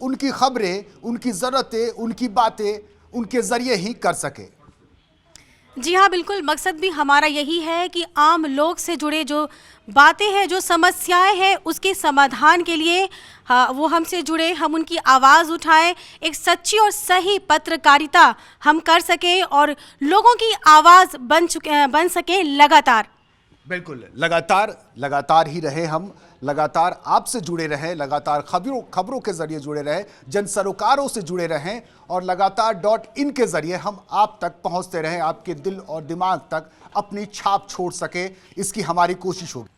उनकी खबरें, उनकी ज़रूरतें, उनकी बातें उनके ज़रिए ही कर सके। जी हाँ, बिल्कुल, मकसद भी हमारा यही है कि आम लोग से जुड़े जो बातें हैं, जो समस्याएं हैं, उसके समाधान के लिए वो हमसे जुड़े, हम उनकी आवाज़ उठाएं, एक सच्ची और सही पत्रकारिता हम कर सकें और लोगों की आवाज़ बन सके लगातार। बिल्कुल, लगातार ही रहे हम, लगातार आपसे जुड़े रहें, लगातार खबरों के जरिए जुड़े रहें, जन सरोकारों से जुड़े रहें और लगातार .in के जरिए हम आप तक पहुंचते रहें, आपके दिल और दिमाग तक अपनी छाप छोड़ सके, इसकी हमारी कोशिश होगी।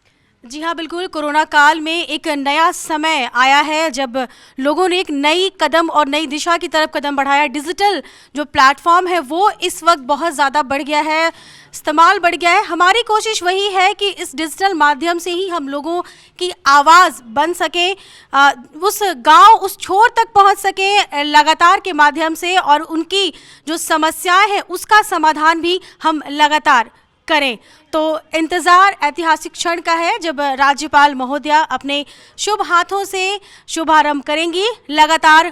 जी हाँ, बिल्कुल, कोरोना काल में एक नया समय आया है जब लोगों ने एक नई कदम और नई दिशा की तरफ कदम बढ़ाया। डिजिटल जो प्लेटफॉर्म है वो इस वक्त बहुत ज़्यादा बढ़ गया है, इस्तेमाल बढ़ गया है। हमारी कोशिश वही है कि इस डिजिटल माध्यम से ही हम लोगों की आवाज़ बन सके, उस गांव, उस छोर तक पहुंच सके लगातार के माध्यम से, और उनकी जो समस्याएं हैं उसका समाधान भी हम लगातार करें। तो इंतज़ार ऐतिहासिक क्षण का है जब राज्यपाल महोदया अपने शुभ हाथों से शुभारंभ करेंगी लगातार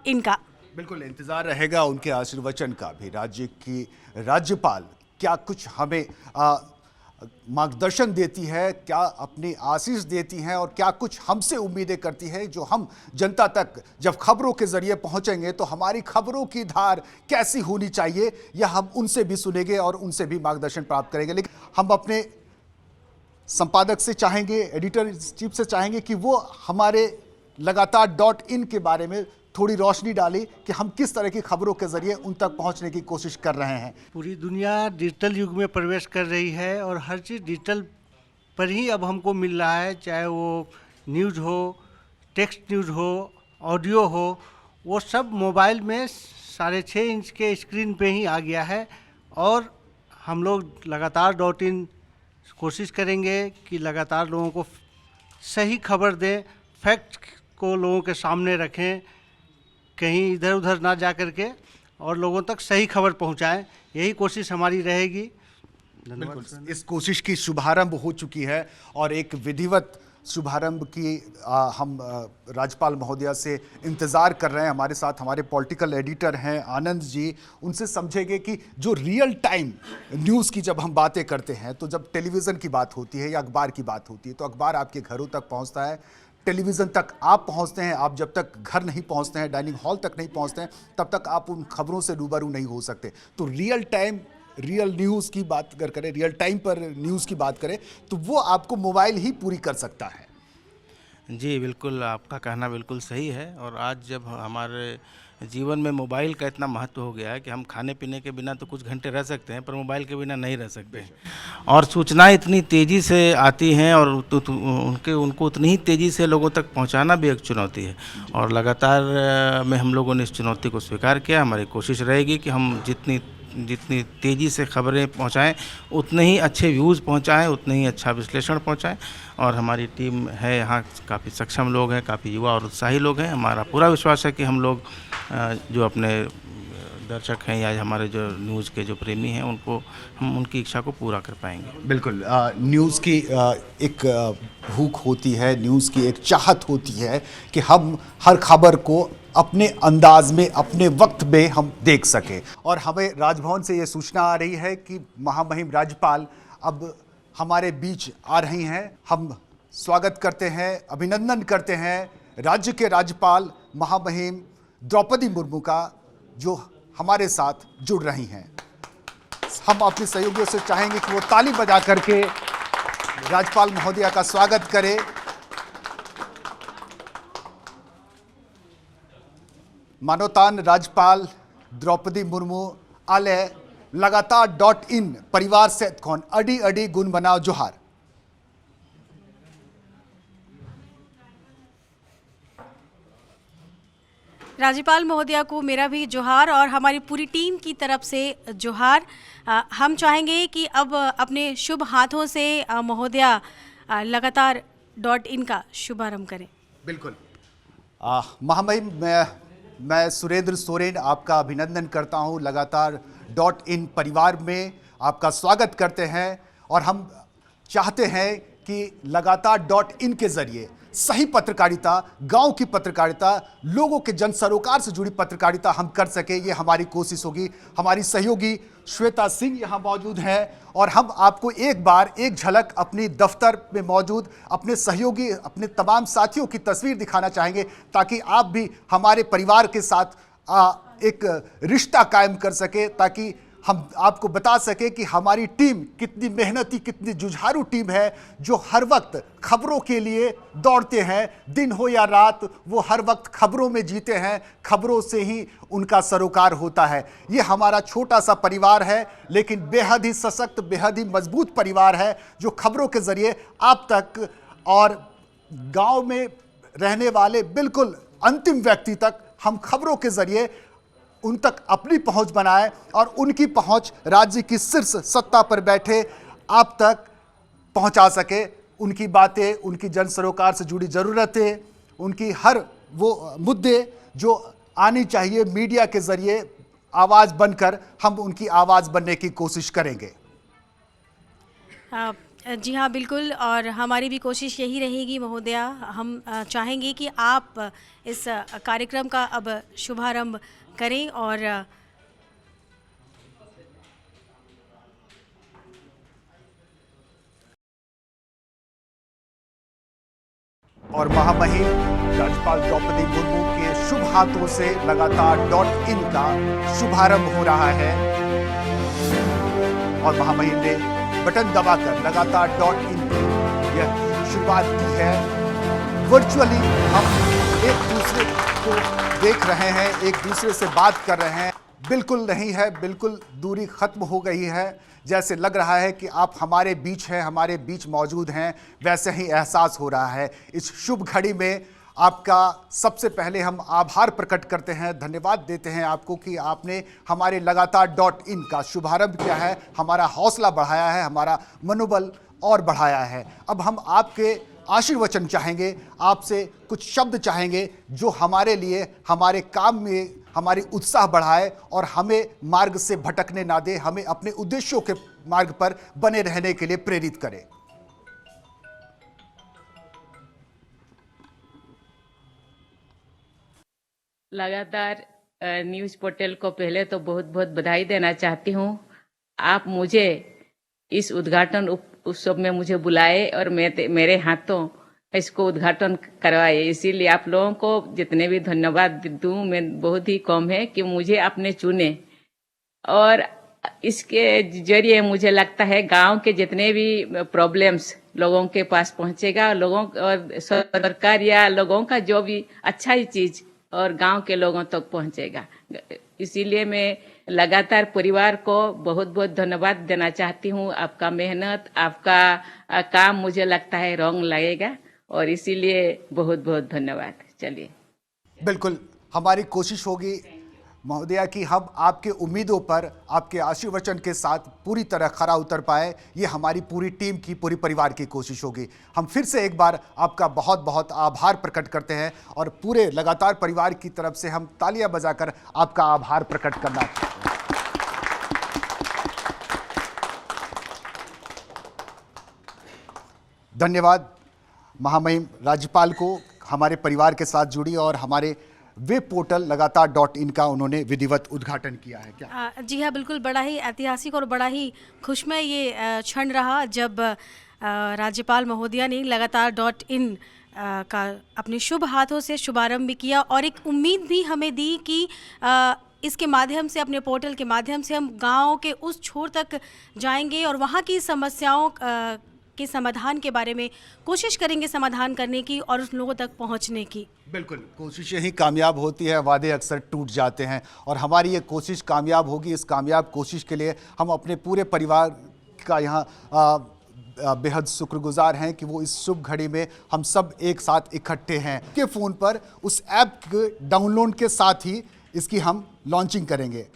.in का। बिल्कुल इंतजार रहेगा उनके आशीर्वचन का भी। राज्य की राज्यपाल क्या कुछ हमें मार्गदर्शन देती है, क्या अपनी आशीष देती हैं और क्या कुछ हमसे उम्मीदें करती है, जो हम जनता तक जब खबरों के जरिए पहुंचेंगे तो हमारी खबरों की धार कैसी होनी चाहिए, यह हम उनसे भी सुनेंगे और उनसे भी मार्गदर्शन प्राप्त करेंगे। लेकिन हम अपने संपादक से चाहेंगे, एडिटर इन चीफ से चाहेंगे कि वो हमारे लगातार .in के बारे में थोड़ी रोशनी डाली कि हम किस तरह की खबरों के जरिए उन तक पहुंचने की कोशिश कर रहे हैं। पूरी दुनिया डिजिटल युग में प्रवेश कर रही है और हर चीज़ डिजिटल पर ही अब हमको मिल रहा है, चाहे वो न्यूज़ हो, टेक्स्ट न्यूज़ हो, ऑडियो हो, वो सब मोबाइल में 6.5 इंच के स्क्रीन पे ही आ गया है। और हम लोग लगातार .in कोशिश करेंगे कि लगातार लोगों को सही खबर दें, फैक्ट को लोगों के सामने रखें, कहीं इधर उधर ना जा कर के, और लोगों तक सही खबर पहुंचाएं। यही कोशिश हमारी रहेगी। बिल्कुल, इस कोशिश की शुभारंभ हो चुकी है और एक विधिवत शुभारंभ की हम राज्यपाल महोदया से इंतज़ार कर रहे हैं। हमारे साथ हमारे पॉलिटिकल एडिटर हैं आनंद जी, उनसे समझेंगे कि जो रियल टाइम न्यूज़ की जब हम बातें करते हैं, तो जब टेलीविज़न की बात होती है या अखबार की बात होती है, तो अखबार आपके घरों तक पहुंचता है, टेलीविज़न तक आप पहुंचते हैं। आप जब तक घर नहीं पहुंचते हैं, डाइनिंग हॉल तक नहीं पहुंचते हैं, तब तक आप उन खबरों से रूबरू नहीं हो सकते। तो रियल टाइम, रियल न्यूज़ की बात अगर करें, रियल टाइम पर न्यूज़ की बात करें, तो वो आपको मोबाइल ही पूरी कर सकता है। जी बिल्कुल, आपका कहना बिल्कुल सही है। और आज जब हमारे जीवन में मोबाइल का इतना महत्व हो गया है कि हम खाने पीने के बिना तो कुछ घंटे रह सकते हैं, पर मोबाइल के बिना नहीं रह सकते। और सूचनाएं इतनी तेज़ी से आती हैं और उनको उतनी ही तेज़ी से लोगों तक पहुंचाना भी एक चुनौती है। और लगातार में हम लोगों ने इस चुनौती को स्वीकार किया। हमारी कोशिश रहेगी कि हम जितनी तेज़ी से खबरें पहुंचाएं, उतने ही अच्छे व्यूज़ पहुंचाएं, उतने ही अच्छा विश्लेषण पहुंचाएं। और हमारी टीम है यहाँ, काफ़ी सक्षम लोग हैं, काफ़ी युवा और उत्साही लोग हैं। हमारा पूरा विश्वास है कि हम लोग जो अपने दर्शक हैं या हमारे जो न्यूज़ के जो प्रेमी हैं, हम उनकी इच्छा को पूरा कर पाएंगे। बिल्कुल, न्यूज़ की एक भूख होती है, न्यूज़ की एक चाहत होती है कि हम हर खबर को अपने अंदाज में, अपने वक्त में हम देख सकें। और हमें राजभवन से ये सूचना आ रही है कि महामहिम राज्यपाल अब हमारे बीच आ रही हैं। हम स्वागत करते हैं, अभिनंदन करते हैं राज्य के राज्यपाल महामहिम द्रौपदी मुर्मू का, जो हमारे साथ जुड़ रही हैं। हम अपने सहयोगियों से चाहेंगे कि वो ताली बजा करके राज्यपाल महोदया का स्वागत करें। मानवतान राज्यपाल द्रौपदी मुर्मू आले लगातार .in परिवार से कौन अडी अडी गुण बनाओ जोहार। राज्यपाल महोदया को मेरा भी जोहार और हमारी पूरी टीम की तरफ से जोहार। हम चाहेंगे कि अब अपने शुभ हाथों से महोदया लगातार .in का शुभारंभ करें। बिल्कुल, महामहिम मैं सुरेंद्र सोरेन आपका अभिनंदन करता हूं। लगातार .in परिवार में आपका स्वागत करते हैं और हम चाहते हैं कि लगातार .in के जरिए सही पत्रकारिता, गांव की पत्रकारिता, लोगों के जन सरोकार से जुड़ी पत्रकारिता हम कर सके, ये हमारी कोशिश होगी। हमारी सहयोगी श्वेता सिंह यहाँ मौजूद हैं और हम आपको एक बार एक झलक अपनी दफ्तर में मौजूद अपने सहयोगी, अपने तमाम साथियों की तस्वीर दिखाना चाहेंगे, ताकि आप भी हमारे परिवार के साथ एक रिश्ता कायम कर सके, ताकि हम आपको बता सके कि हमारी टीम कितनी मेहनती, कितनी जुझारू टीम है, जो हर वक्त खबरों के लिए दौड़ते हैं। दिन हो या रात, वो हर वक्त खबरों में जीते हैं, खबरों से ही उनका सरोकार होता है। ये हमारा छोटा सा परिवार है, लेकिन बेहद ही सशक्त, बेहद ही मजबूत परिवार है, जो खबरों के जरिए आप तक और गांव में रहने वाले बिल्कुल अंतिम व्यक्ति तक हम खबरों के जरिए उन तक अपनी पहुंच बनाए और उनकी पहुंच राज्य की शीर्ष सत्ता पर बैठे आप तक पहुंचा सके। उनकी बातें, उनकी जन सरोकार से जुड़ी ज़रूरतें, उनकी हर वो मुद्दे जो आनी चाहिए मीडिया के जरिए आवाज़ बनकर, हम उनकी आवाज़ बनने की कोशिश करेंगे। जी हाँ, बिल्कुल, और हमारी भी कोशिश यही रहेगी महोदया। हम चाहेंगे कि आप इस कार्यक्रम का अब शुभारंभ करें और महामहिम राज्यपाल द्रौपदी मुर्मू के शुभ हाथों से लगातार .in का शुभारंभ हो रहा है और महामहिम ने बटन दबाकर लगातार .in की यह शुरुआत की है। वर्चुअली हम एक दूसरे को देख रहे हैं, एक दूसरे से बात कर रहे हैं। बिल्कुल नहीं है, बिल्कुल दूरी खत्म हो गई है। जैसे लग रहा है कि आप हमारे बीच हैं, हमारे बीच मौजूद हैं, वैसे ही एहसास हो रहा है। इस शुभ घड़ी में आपका सबसे पहले हम आभार प्रकट करते हैं, धन्यवाद देते हैं आपको कि आपने हमारे लगातार .in का शुभारंभ किया है, हमारा हौसला बढ़ाया है, हमारा मनोबल और बढ़ाया है। अब हम आपके आशीर्वचन चाहेंगे, आपसे कुछ शब्द चाहेंगे जो हमारे लिए, हमारे काम में हमारी उत्साह बढ़ाए और हमें मार्ग से भटकने ना दे, हमें अपने उद्देश्यों के मार्ग पर बने रहने के लिए प्रेरित करे। लगातार न्यूज़ पोर्टल को पहले तो बहुत बहुत बधाई देना चाहती हूँ। आप मुझे इस उद्घाटन उत्सव में मुझे बुलाए और मेरे हाथों इसको उद्घाटन करवाए, इसीलिए आप लोगों को जितने भी धन्यवाद दूं मैं बहुत ही कम है कि मुझे आपने चुने। और इसके जरिए मुझे लगता है गांव के जितने भी प्रॉब्लम्स लोगों के पास पहुंचेगा, लोगों और सरकार या लोगों का जो भी अच्छा ही चीज और गांव के लोगों तक पहुंचेगा। इसीलिए मैं लगातार परिवार को बहुत बहुत धन्यवाद देना चाहती हूँ। आपका मेहनत, आपका काम मुझे लगता है रंग लगेगा और इसीलिए बहुत बहुत धन्यवाद। चलिए, बिल्कुल हमारी कोशिश होगी महोदया कि हम आपके उम्मीदों पर, आपके आशीर्वचन के साथ पूरी तरह खरा उतर पाए। ये हमारी पूरी टीम की, पूरी परिवार की कोशिश होगी। हम फिर से एक बार आपका बहुत बहुत आभार प्रकट करते हैं और पूरे लगातार परिवार की तरफ से हम तालियां बजाकर आपका आभार प्रकट करना चाहते हैं। धन्यवाद महामहिम राज्यपाल को हमारे परिवार के साथ जुड़ी और हमारे वेब पोर्टल लगातार .in का उन्होंने विधिवत उद्घाटन किया है। क्या जी हाँ, बिल्कुल, बड़ा ही ऐतिहासिक और बड़ा ही खुशमय ये क्षण रहा जब राज्यपाल महोदया ने लगातार .in का अपने शुभ हाथों से शुभारंभ किया और एक उम्मीद भी हमें दी कि इसके माध्यम से, अपने पोर्टल के माध्यम से हम गाँव के उस छोर तक जाएंगे और वहाँ की समस्याओं के समाधान के बारे में कोशिश करेंगे, समाधान करने की और उस लोगों तक पहुंचने की। बिल्कुल, कोशिशें ही कामयाब होती है, वादे अक्सर टूट जाते हैं और हमारी ये कोशिश कामयाब होगी। इस कामयाब कोशिश के लिए हम अपने पूरे परिवार का यहाँ बेहद शुक्रगुजार हैं कि वो इस शुभ घड़ी में हम सब एक साथ इकट्ठे हैं। के फ़ोन पर उस ऐप के डाउनलोड के साथ ही इसकी हम लॉन्चिंग करेंगे।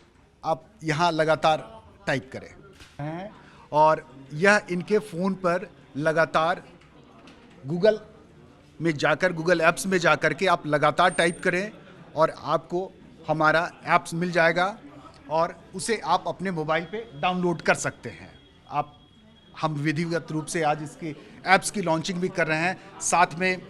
आप यहाँ लगातार टाइप करें और यह इनके फ़ोन पर लगातार गूगल में जाकर, गूगल ऐप्स में जाकर के आप लगातार टाइप करें और आपको हमारा ऐप्स मिल जाएगा और उसे आप अपने मोबाइल पे डाउनलोड कर सकते हैं। हम विधिवत रूप से आज इसकी ऐप्स की लॉन्चिंग भी कर रहे हैं। साथ में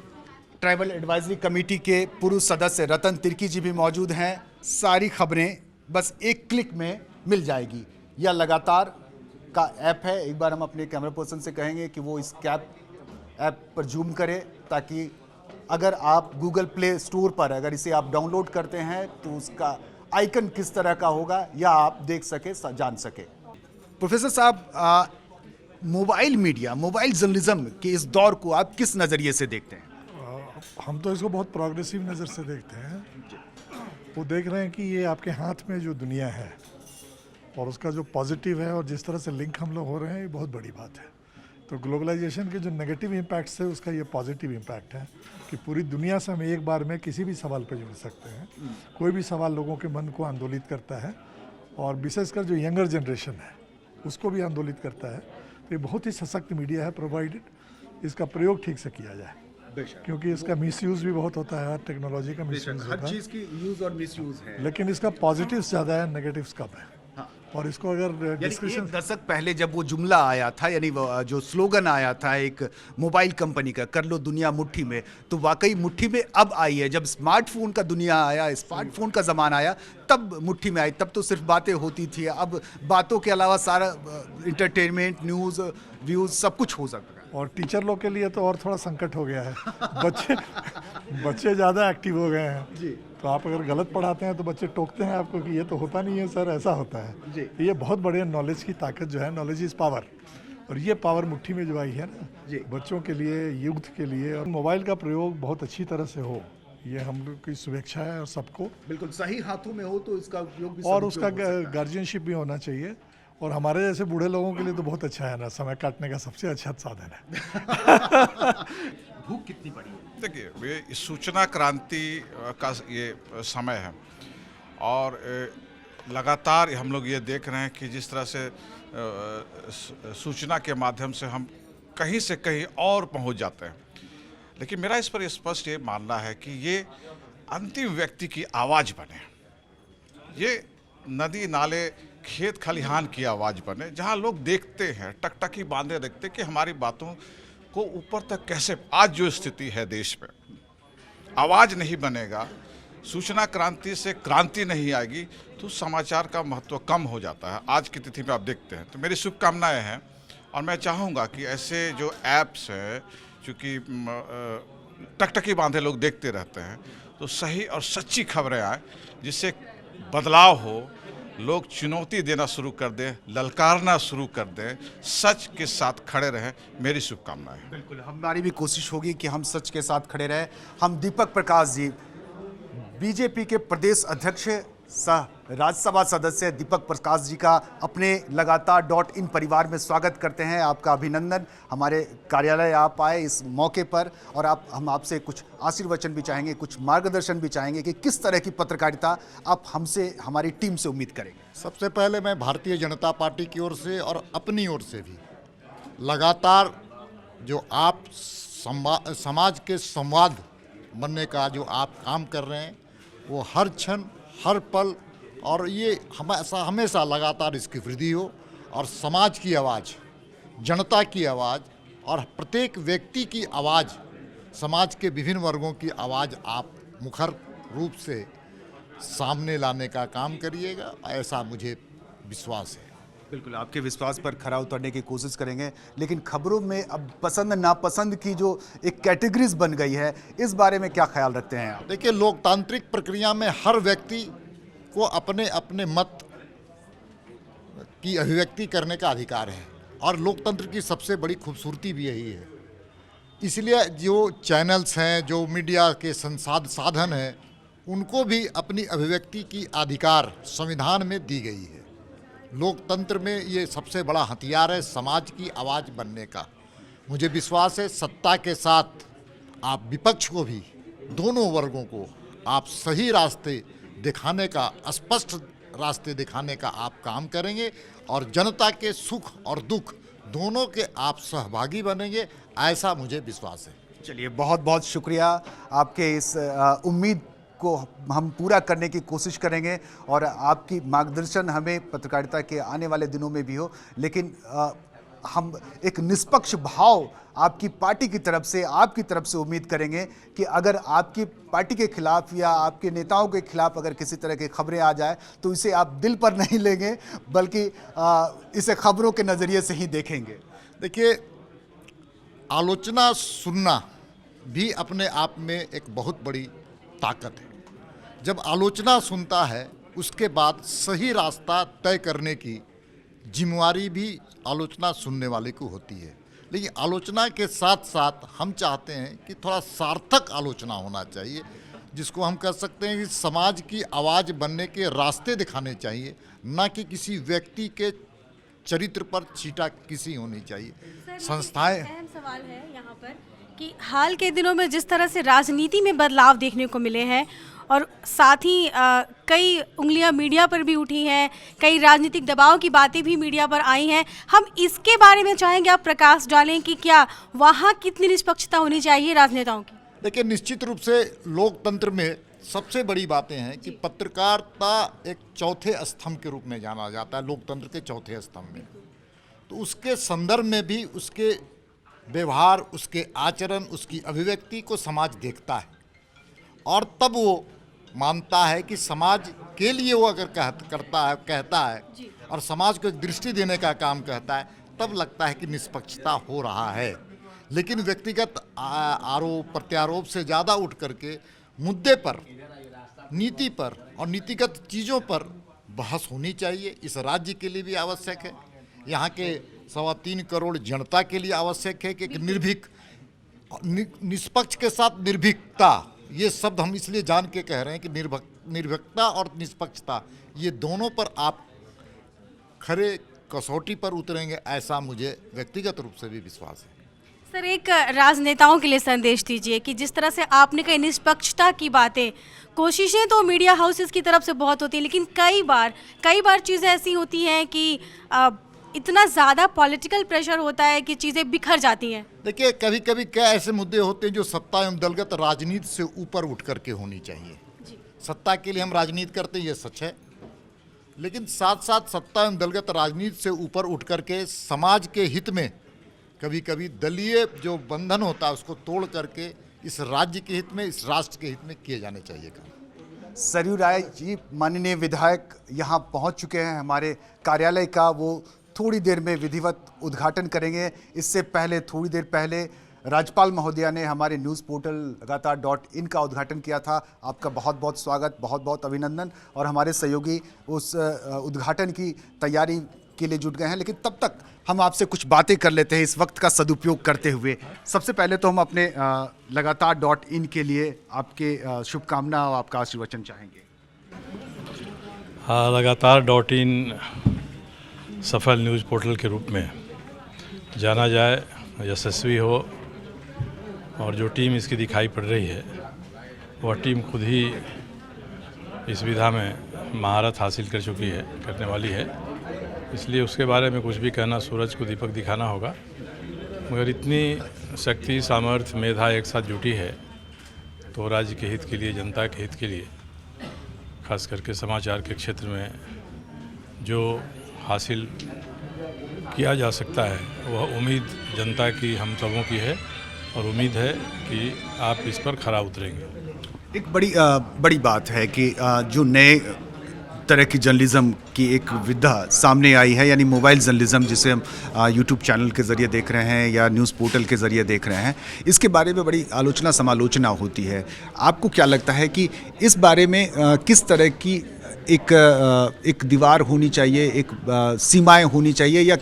ट्रैवल एडवाइजरी कमेटी के पूर्व सदस्य रतन तिर्की जी भी मौजूद हैं। सारी खबरें बस एक क्लिक में मिल जाएगी। यह लगातार का ऐप है। एक बार हम अपने कैमरा पर्सन से कहेंगे कि वो इस ऐप पर जूम करें, ताकि अगर आप गूगल प्ले स्टोर पर अगर इसे आप डाउनलोड करते हैं तो उसका आइकन किस तरह का होगा या आप देख सके, जान सके। प्रोफेसर साहब, मोबाइल मीडिया, मोबाइल जर्नलिज्म के इस दौर को आप किस नज़रिए से देखते हैं? हम तो इसको बहुत प्रोग्रेसिव नज़र से देखते हैं। वो देख रहे हैं कि ये आपके हाथ में जो दुनिया है और उसका जो पॉजिटिव है और जिस तरह से लिंक हम लोग हो रहे हैं, ये बहुत बड़ी बात है। तो ग्लोबलाइजेशन के जो नेगेटिव इम्पैक्ट्स है उसका ये पॉजिटिव इम्पैक्ट है कि पूरी दुनिया से हम एक बार में किसी भी सवाल पर जुड़ सकते हैं। कोई भी सवाल लोगों के मन को आंदोलित करता है और विशेषकर जो यंगर जनरेशन है उसको भी आंदोलित करता है। तो ये बहुत ही सशक्त मीडिया है, प्रोवाइडेड इसका प्रयोग ठीक से किया जाए, क्योंकि इसका मिसयूज़ भी बहुत होता है। टेक्नोलॉजी का मिसयूज़ होता है, हर चीज़ की यूज़ और मिसयूज़ है, लेकिन इसका पॉजिटिव्स ज़्यादा है, नेगेटिव्स कम है। और इसको अगर डिस्कशन, एक दशक पहले जब वो जुमला आया था, यानी जो स्लोगन आया था एक मोबाइल कंपनी का, कर लो दुनिया मुट्ठी में, तो वाकई मुट्ठी में अब आई है। जब स्मार्टफोन का दुनिया आया, स्मार्टफोन का ज़माना आया, तब मुट्ठी में आई। तब तो सिर्फ बातें होती थी, अब बातों के अलावा सारा इंटरटेनमेंट, न्यूज़, व्यूज़ सब कुछ हो सकता है। और टीचर लोग के लिए तो और थोड़ा संकट हो गया है। बच्चे ज़्यादा एक्टिव हो गए हैं जी। तो आप अगर गलत पढ़ाते हैं तो बच्चे टोकते हैं आपको कि ये तो होता नहीं है सर, ऐसा होता है जी। ये बहुत बड़े नॉलेज की ताकत जो है, नॉलेज इज़ पावर, और ये पावर मुट्ठी में जो आई है ना जी, बच्चों के लिए, यूथ के लिए। और मोबाइल का प्रयोग बहुत अच्छी तरह से हो, ये हम लोग की शुभेच्छा है। और सबको बिल्कुल सही हाथों में हो तो इसका उपयोग भी, और उसका गार्जियनशिप भी होना चाहिए। और हमारे जैसे बूढ़े लोगों के लिए तो बहुत अच्छा है ना, समय काटने का सबसे अच्छा साधन है। भूख कितनी बड़ी है? देखिए, ये सूचना क्रांति का ये समय है और लगातार हम लोग ये देख रहे हैं कि जिस तरह से सूचना के माध्यम से हम कहीं से कहीं और पहुंच जाते हैं। लेकिन मेरा इस पर स्पष्ट ये मानना है कि ये अंतिम व्यक्ति की आवाज़ बने, ये नदी नाले खेत खलिहान की आवाज़ बने, जहां लोग देखते हैं, टकटकी बांधे देखते कि हमारी बातों को ऊपर तक कैसे, आज जो स्थिति है देश में, आवाज़ नहीं बनेगा, सूचना क्रांति से क्रांति नहीं आएगी तो समाचार का महत्व कम हो जाता है। आज की तिथि में आप देखते हैं। तो मेरी शुभकामनाएं हैं और मैं चाहूँगा कि ऐसे जो ऐप्स हैं, चूँकि टकटकी बांधे लोग देखते रहते हैं, तो सही और सच्ची खबरें आए, जिससे बदलाव हो, लोग चुनौती देना शुरू कर दें, ललकारना शुरू कर दें, सच के साथ खड़े रहें। मेरी शुभकामनाएं। बिल्कुल, हमारी भी कोशिश होगी कि हम सच के साथ खड़े रहें। हम दीपक प्रकाश जी, बीजेपी के प्रदेश अध्यक्ष सह राज्यसभा सदस्य दीपक प्रकाश जी का अपने लगातार .in परिवार में स्वागत करते हैं। आपका अभिनंदन। हमारे कार्यालय आप आए इस मौके पर, और हम आपसे कुछ आशीर्वचन भी चाहेंगे, कुछ मार्गदर्शन भी चाहेंगे कि किस तरह की पत्रकारिता आप हमसे, हमारी टीम से उम्मीद करेंगे। सबसे पहले मैं भारतीय जनता पार्टी की ओर से और अपनी ओर से भी लगातार जो आप समाज के संवाद बनने का जो आप काम कर रहे हैं, वो हर क्षण, हर पल, और ये हमेशा लगातार इसकी वृद्धि हो, और समाज की आवाज़, जनता की आवाज़ और प्रत्येक व्यक्ति की आवाज़, समाज के विभिन्न वर्गों की आवाज़ आप मुखर रूप से सामने लाने का काम करिएगा, ऐसा मुझे विश्वास है। बिल्कुल, आपके विश्वास पर खरा उतरने की कोशिश करेंगे। लेकिन खबरों में अब पसंद नापसंद की जो एक कैटेगरीज बन गई है, इस बारे में क्या ख्याल रखते हैं आप? देखिए, लोकतांत्रिक प्रक्रिया में हर व्यक्ति को अपने अपने मत की अभिव्यक्ति करने का अधिकार है, और लोकतंत्र की सबसे बड़ी खूबसूरती भी यही है। इसलिए जो चैनल्स हैं, जो मीडिया के साधन हैं, उनको भी अपनी अभिव्यक्ति की अधिकार संविधान में दी गई है। लोकतंत्र में ये सबसे बड़ा हथियार है समाज की आवाज़ बनने का। मुझे विश्वास है सत्ता के साथ आप विपक्ष को भी, दोनों वर्गों को आप सही रास्ते दिखाने का, स्पष्ट रास्ते दिखाने का आप काम करेंगे, और जनता के सुख और दुख दोनों के आप सहभागी बनेंगे, ऐसा मुझे विश्वास है। चलिए, बहुत बहुत शुक्रिया। आपके इस उम्मीद को हम पूरा करने की कोशिश करेंगे, और आपकी मार्गदर्शन हमें पत्रकारिता के आने वाले दिनों में भी हो। लेकिन हम एक निष्पक्ष भाव आपकी पार्टी की तरफ से, आपकी तरफ से उम्मीद करेंगे कि अगर आपकी पार्टी के खिलाफ या आपके नेताओं के खिलाफ अगर किसी तरह की खबरें आ जाए तो इसे आप दिल पर नहीं लेंगे, बल्कि इसे खबरों के नज़रिए से ही देखेंगे। देखिए, आलोचना सुनना भी अपने आप में एक बहुत बड़ी ताकत है। जब आलोचना सुनता है उसके बाद सही रास्ता तय करने की जिम्मेवारी भी आलोचना सुनने वाले को होती है। लेकिन आलोचना के साथ साथ हम चाहते हैं कि थोड़ा सार्थक आलोचना होना चाहिए, जिसको हम कह सकते हैं कि समाज की आवाज़ बनने के रास्ते दिखाने चाहिए, ना कि किसी व्यक्ति के चरित्र पर छीटा किसी होनी चाहिए। संस्थाएं अहम सवाल है यहाँ पर कि हाल के दिनों में जिस तरह से राजनीति में बदलाव देखने को मिले हैं और साथ ही कई उंगलियां मीडिया पर भी उठी हैं, कई राजनीतिक दबाव की बातें भी मीडिया पर आई हैं, हम इसके बारे में चाहेंगे आप प्रकाश डालें कि क्या वहाँ कितनी निष्पक्षता होनी चाहिए राजनेताओं की। देखिए, निश्चित रूप से लोकतंत्र में सबसे बड़ी बातें हैं कि पत्रकारिता एक चौथे स्तंभ के रूप में जाना जाता है, लोकतंत्र के चौथे स्तंभ में। तो उसके संदर्भ में भी उसके व्यवहार, उसके आचरण, उसकी अभिव्यक्ति को समाज देखता है और तब वो मानता है कि समाज के लिए वो अगर कहता है और समाज को एक दृष्टि देने का काम कहता है, तब लगता है कि निष्पक्षता हो रहा है। लेकिन व्यक्तिगत आरोप प्रत्यारोप से ज़्यादा उठ करके मुद्दे पर, नीति पर और नीतिगत चीज़ों पर बहस होनी चाहिए। इस राज्य के लिए भी आवश्यक है, यहाँ के 3.25 करोड़ जनता के लिए आवश्यक है कि एक निर्भीक, निष्पक्ष के साथ निर्भीकता, ये शब्द हम इसलिए जान के कह रहे हैं कि निर्भीकता और निष्पक्षता, ये दोनों पर आप खरे कसौटी पर उतरेंगे, ऐसा मुझे व्यक्तिगत रूप से भी विश्वास है। सर, एक राजनेताओं के लिए संदेश दीजिए कि जिस तरह से आपने कही निष्पक्षता की बातें, कोशिशें तो मीडिया हाउसेस की तरफ से बहुत होती है, लेकिन कई बार चीज़ें ऐसी होती हैं कि इतना ज़्यादा पॉलिटिकल प्रेशर होता है कि चीज़ें बिखर जाती हैं। देखिए, कभी कभी क्या ऐसे मुद्दे होते हैं जो सत्ता एवं दलगत राजनीति से ऊपर उठ करके होनी चाहिए। सत्ता के लिए हम राजनीति करते हैं, ये सच है, लेकिन साथ साथ सत्ता एवं दलगत राजनीति से ऊपर उठ करके समाज के हित में कभी कभी दलीय जो बंधन होता है उसको तोड़ करके इस राज्य के हित में, इस राष्ट्र के हित में किए जाने चाहिए काम। सरयू राय जी, माननीय विधायक यहाँ पहुँच चुके हैं हमारे कार्यालय का, वो थोड़ी देर में विधिवत उद्घाटन करेंगे। इससे पहले थोड़ी देर पहले राज्यपाल महोदया ने हमारे न्यूज़ पोर्टल लगातार.in का उद्घाटन किया था। आपका बहुत बहुत स्वागत, बहुत बहुत अभिनंदन। और हमारे सहयोगी उस उद्घाटन की तैयारी के लिए जुट गए हैं, लेकिन तब तक हम आपसे कुछ बातें कर लेते हैं इस वक्त का सदुपयोग करते हुए। सबसे पहले तो हम अपने लगातार.in के लिए आपके शुभकामना और आपका आशीर्वचन चाहेंगे। हाँ, लगातार.in सफल न्यूज़ पोर्टल के रूप में जाना जाए, यशस्वी हो, और जो टीम इसकी दिखाई पड़ रही है वह टीम खुद ही इस विधा में महारत हासिल कर चुकी है, करने वाली है। इसलिए उसके बारे में कुछ भी कहना सूरज को दीपक दिखाना होगा, मगर इतनी शक्ति, सामर्थ्य, मेधा एक साथ जुटी है तो राज्य के हित के लिए, जनता के हित के लिए, खास करके समाचार के क्षेत्र में जो हासिल किया जा सकता है वह उम्मीद जनता की, हम सबों की है, और उम्मीद है कि आप इस पर खरा उतरेंगे। एक बड़ी बात है कि जो नए तरह की जर्नलिज्म की एक विधा सामने आई है, यानी मोबाइल जर्नलिज्म, जिसे हम यूट्यूब चैनल के ज़रिए देख रहे हैं या न्यूज़ पोर्टल के ज़रिए देख रहे हैं, इसके बारे में बड़ी आलोचना समालोचना होती है। आपको क्या लगता है कि इस बारे में किस तरह की एक दीवार होनी चाहिए, एक सीमाएं होनी चाहिए, या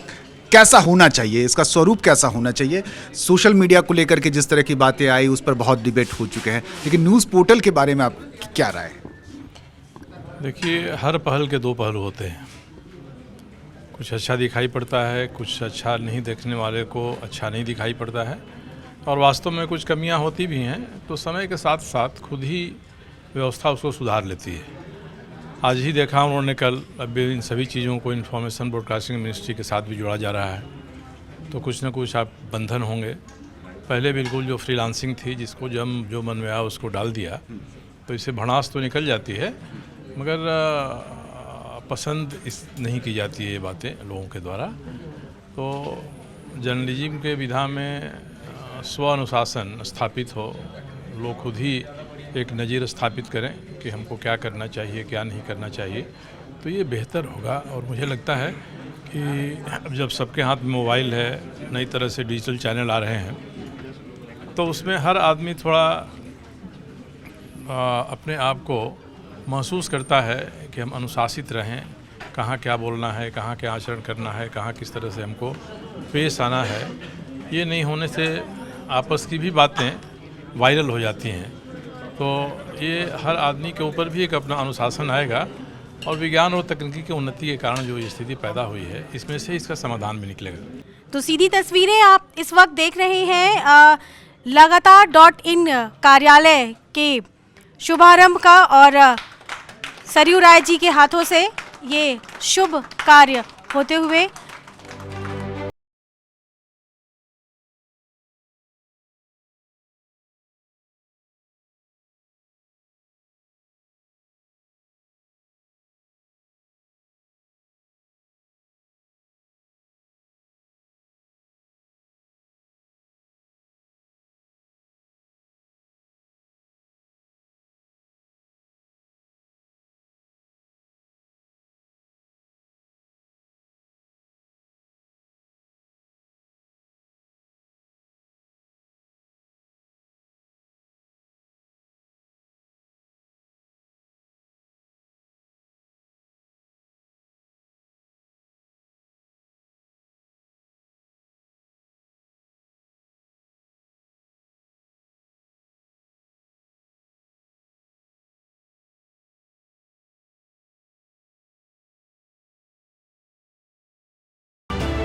कैसा होना चाहिए, इसका स्वरूप कैसा होना चाहिए? सोशल मीडिया को लेकर के जिस तरह की बातें आई उस पर बहुत डिबेट हो चुके हैं, लेकिन न्यूज़ पोर्टल के बारे में आपकी क्या राय है? देखिए, हर पहल के दो पहलू होते हैं। कुछ अच्छा दिखाई पड़ता है, कुछ अच्छा नहीं, देखने वाले को अच्छा नहीं दिखाई पड़ता है, और वास्तव में कुछ कमियां होती भी हैं, तो समय के साथ साथ खुद ही व्यवस्था उसको सुधार लेती है। आज ही देखा उन्होंने कल, अब इन सभी चीज़ों को इन्फॉर्मेशन ब्रॉडकास्टिंग मिनिस्ट्री के साथ भी जोड़ा जा रहा है, तो कुछ न कुछ आप बंधन होंगे। पहले बिल्कुल जो फ्रीलांसिंग थी, जिसको जो मन में आया उसको डाल दिया, तो इससे भड़ास तो निकल जाती है, मगर पसंद नहीं की जाती है ये बातें लोगों के द्वारा। तो जर्नलिज्म के विधा में स्व अनुशासन स्थापित हो, लोग खुद ही एक नज़ीर स्थापित करें कि हमको क्या करना चाहिए, क्या नहीं करना चाहिए, तो ये बेहतर होगा। और मुझे लगता है कि अब जब सबके हाथ में मोबाइल है, नई तरह से डिजिटल चैनल आ रहे हैं, तो उसमें हर आदमी थोड़ा अपने आप को महसूस करता है कि हम अनुशासित रहें, कहाँ क्या बोलना है, कहाँ क्या आचरण करना है, कहाँ किस तरह से हमको पेश आना है। ये नहीं होने से आपस की भी बातें वायरल हो जाती हैं। तो ये हर आदमी के ऊपर भी एक अपना अनुशासन आएगा और विज्ञान और तकनीकी की उन्नति के कारण जो ये स्थिति पैदा हुई है, इसमें से इसका समाधान भी निकलेगा। तो सीधी तस्वीरें आप इस वक्त देख रहे हैं लगातार.in कार्यालय के शुभारंभ का, और सरयू राय जी के हाथों से ये शुभ कार्य होते हुए।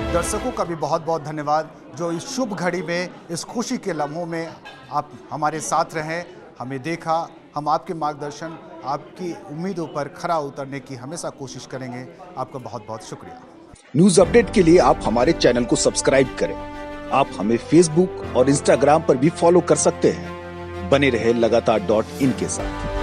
दर्शकों का भी बहुत बहुत धन्यवाद जो इस शुभ घड़ी में, इस खुशी के लम्हों में आप हमारे साथ रहें, हमें देखा। हम आपके मार्गदर्शन, आपकी उम्मीदों पर खरा उतरने की हमेशा कोशिश करेंगे। आपका बहुत बहुत शुक्रिया। न्यूज अपडेट के लिए आप हमारे चैनल को सब्सक्राइब करें। आप हमें फेसबुक और इंस्टाग्राम पर भी फॉलो कर सकते हैं। बने रहे लगातार.in के साथ।